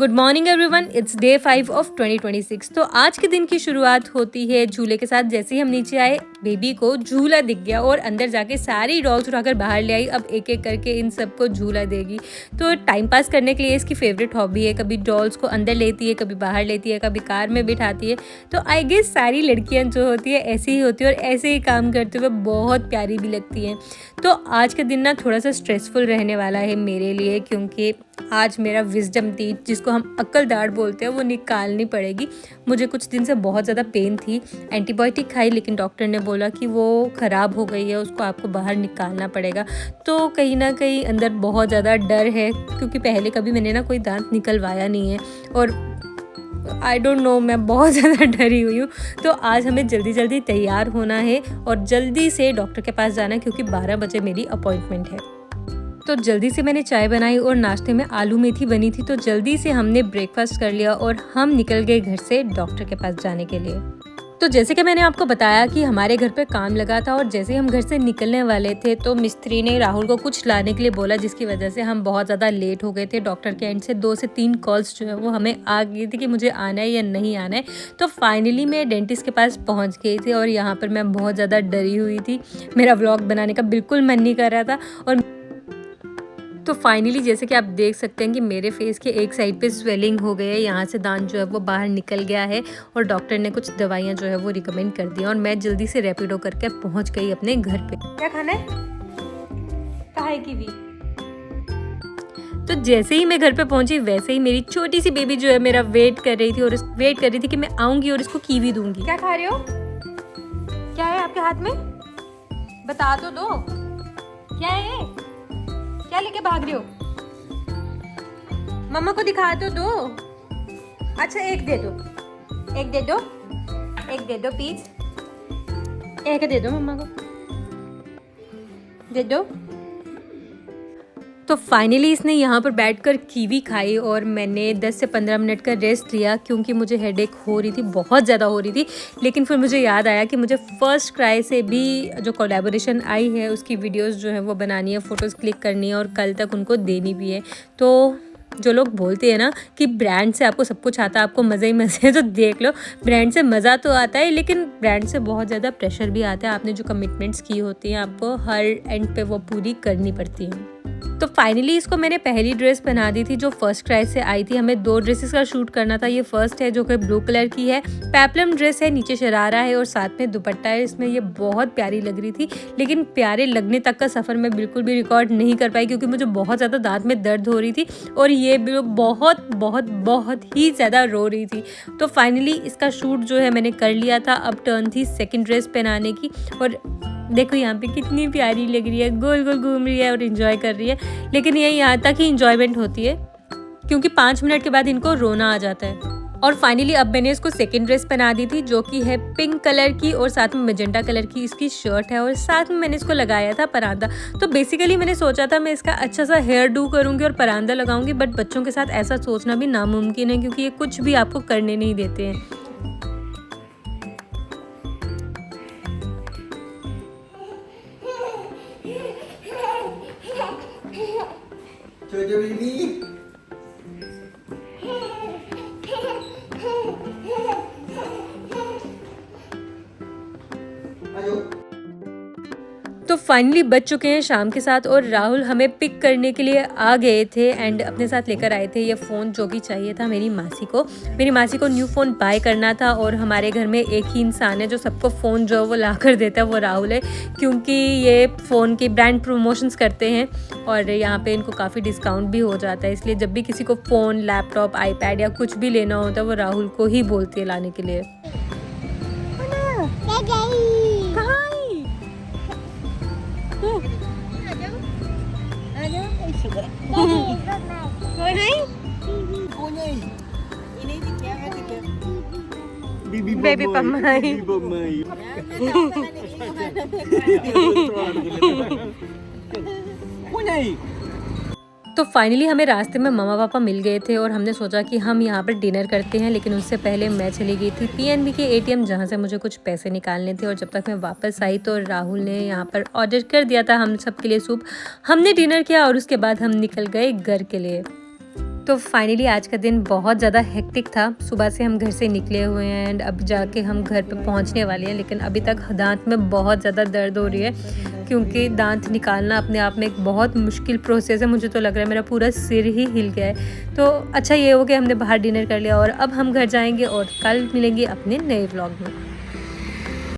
Good morning everyone, it's day 5 of 2026। तो आज के दिन की शुरुआत होती है झूले के साथ। जैसे ही हम नीचे आए, बेबी को झूला दिख गया और अंदर जाके सारी डॉल्स उठाकर बाहर ले आई। अब एक एक करके इन सबको झूला देगी। तो टाइम पास करने के लिए इसकी फेवरेट हॉबी है। कभी डॉल्स को अंदर लेती है, कभी बाहर लेती है, कभी कार में बिठाती है। तो आई गेस सारी लड़कियाँ जो होती है ऐसी ही होती है और ऐसे ही काम करते हुए बहुत प्यारी भी लगती हैं। तो आज का दिन ना थोड़ा सा स्ट्रेसफुल रहने वाला है मेरे लिए, क्योंकि आज मेरा विजडम टीथ, जिसको हम अक्ल दाढ़ बोलते हैं, वो निकालनी पड़ेगी। मुझे कुछ दिन से बहुत ज़्यादा पेन थी। एंटीबायोटिक खाई, लेकिन डॉक्टर ने बोला कि वो ख़राब हो गई है, उसको आपको बाहर निकालना पड़ेगा। तो कहीं ना कहीं अंदर बहुत ज़्यादा डर है, क्योंकि पहले कभी मैंने ना कोई दांत निकलवाया नहीं है और आई डोंट नो, मैं बहुत ज़्यादा डरी हुई हूँ। तो आज हमें जल्दी जल्दी तैयार होना है और जल्दी से डॉक्टर के पास जाना है, क्योंकि 12 बजे मेरी अपॉइंटमेंट है। तो जल्दी से मैंने चाय बनाई और नाश्ते में आलू मेथी बनी थी। तो जल्दी से हमने ब्रेकफास्ट कर लिया और हम निकल गए घर से डॉक्टर के पास जाने के लिए। तो जैसे कि मैंने आपको बताया कि हमारे घर पे काम लगा था और जैसे ही हम घर से निकलने वाले थे तो मिस्त्री ने राहुल को कुछ लाने के लिए बोला, जिसकी वजह से हम बहुत ज़्यादा लेट हो गए थे। डॉक्टर के एंड से 2 से 3 कॉल्स जो है वो हमें आ गई थी कि मुझे आना है या नहीं आना है। तो फाइनली मैं डेंटिस्ट के पास पहुंच गई थी और यहाँ पर मैं बहुत ज़्यादा डरी हुई थी। मेरा व्लॉग बनाने का बिल्कुल मन नहीं कर रहा था। और तो फाइनली जैसे कि आप देख सकते हैं कि मेरे फेस के एक साइड पे स्वेलिंग हो गई है, यहाँ से दांत जो है वो बाहर निकल गया है और डॉक्टर ने कुछ दवाइयाँ जो है वो रिकमेंड कर दी और मैं जल्दी से रैपिडो करके पहुँच गई अपने घर पे। क्या खाना है? कहाँ है कीवी? तो जैसे ही मैं घर पे पहुंची वैसे ही मेरी छोटी सी बेबी जो है मेरा वेट कर रही थी और वेट कर रही थी कि मैं आऊँगी और इसको कीवी दूंगी। क्या खा रहे हो? क्या है आपके हाथ में? बता तो दो, क्या है? क्या लेके भाग रहे हो? मम्मा को दिखा तो दो। अच्छा एक दे दो, एक दे दो, एक दे दो प्लीज। एक दे दो मम्मा को, दे दो। तो फाइनली इसने यहाँ पर बैठकर कीवी खाई और मैंने 10 से 15 मिनट का रेस्ट लिया, क्योंकि मुझे हेडेक हो रही थी, बहुत ज़्यादा हो रही थी। लेकिन फिर मुझे याद आया कि मुझे फर्स्ट क्राई से भी जो कोलैबोरेशन आई है उसकी वीडियोस जो है वो बनानी है, फ़ोटोज़ क्लिक करनी है और कल तक उनको देनी भी है। तो जो लोग बोलते हैं ना कि ब्रांड से आपको सब कुछ आता है, आपको मज़े ही मज़े है, तो देख लो, ब्रांड से मज़ा तो आता है लेकिन ब्रांड से बहुत ज़्यादा प्रेशर भी आता है। आपने जो कमिटमेंट्स की होती हैं आपको हर एंड पे वो पूरी करनी पड़ती हैं। तो फाइनली इसको मैंने पहली ड्रेस पहना दी थी जो फर्स्ट क्राई से आई थी। हमें 2 ड्रेसेस का शूट करना था। ये फर्स्ट है जो कि ब्लू कलर की है, पेप्लम ड्रेस है, नीचे शरारा है और साथ में दुपट्टा है। इसमें ये बहुत प्यारी लग रही थी, लेकिन प्यारे लगने तक का सफ़र मैं बिल्कुल भी रिकॉर्ड नहीं कर पाई, क्योंकि मुझे बहुत ज़्यादा दांत में दर्द हो रही थी और ये बहुत बहुत बहुत ही ज़्यादा रो रही थी। तो फाइनली इसका शूट जो है मैंने कर लिया था। अब टर्न थी सेकेंड ड्रेस पहनाने की और देखो यहाँ पे कितनी प्यारी लग रही है, गोल गोल घूम रही है और एंजॉय कर रही है। लेकिन ये यहाँ तक ही इंजॉयमेंट होती है, क्योंकि 5 मिनट के बाद इनको रोना आ जाता है। और फाइनली अब मैंने इसको सेकेंड ड्रेस पहना दी थी जो कि है पिंक कलर की और साथ में मैजेंटा कलर की इसकी शर्ट है और साथ में मैंने इसको लगाया था परांदा। तो बेसिकली मैंने सोचा था मैं इसका अच्छा सा हेयर डू करूँगी और परांदा लगाऊंगी, बट बच्चों के साथ ऐसा सोचना भी नामुमकिन है, क्योंकि ये कुछ भी आपको करने नहीं देते हैं। तो फाइनली बज चुके हैं शाम के साथ और राहुल हमें पिक करने के लिए आ गए थे एंड अपने साथ लेकर आए थे ये फ़ोन, जो कि चाहिए था मेरी मासी को। मेरी मासी को न्यू फ़ोन बाय करना था और हमारे घर में एक ही इंसान है जो सबको फ़ोन जो वो ला कर देता है, वो राहुल है, क्योंकि ये फ़ोन की ब्रांड प्रमोशंस करते हैं और यहाँ पे इनको काफ़ी डिस्काउंट भी हो जाता है। इसलिए जब भी किसी को फ़ोन, लैपटॉप, आईपैड या कुछ भी लेना होता है वो राहुल को ही बोलती है लाने के लिए। Baby pamay. तो फाइनली हमें रास्ते में मम्मा पापा मिल गए थे और हमने सोचा कि हम यहाँ पर डिनर करते हैं, लेकिन उससे पहले मैं चली गई थी पीएनबी के एटीएम, जहाँ से मुझे कुछ पैसे निकालने थे। और जब तक मैं वापस आई तो राहुल ने यहाँ पर ऑर्डर कर दिया था हम सब के लिए सूप। हमने डिनर किया और उसके बाद हम निकल गए घर के लिए। तो फाइनली आज का दिन बहुत ज़्यादा हेक्टिक था। सुबह से हम घर से निकले हुए हैं एंड अब जाके हम घर पे पहुंचने वाले हैं, लेकिन अभी तक दांत में बहुत ज़्यादा दर्द हो रही है क्योंकि दांत निकालना अपने आप में एक बहुत मुश्किल प्रोसेस है। मुझे तो लग रहा है मेरा पूरा सिर ही हिल गया है। तो अच्छा ये हो कि हमने बाहर डिनर कर लिया और अब हम घर जाएंगे और कल मिलेंगे अपने नए व्लॉग में।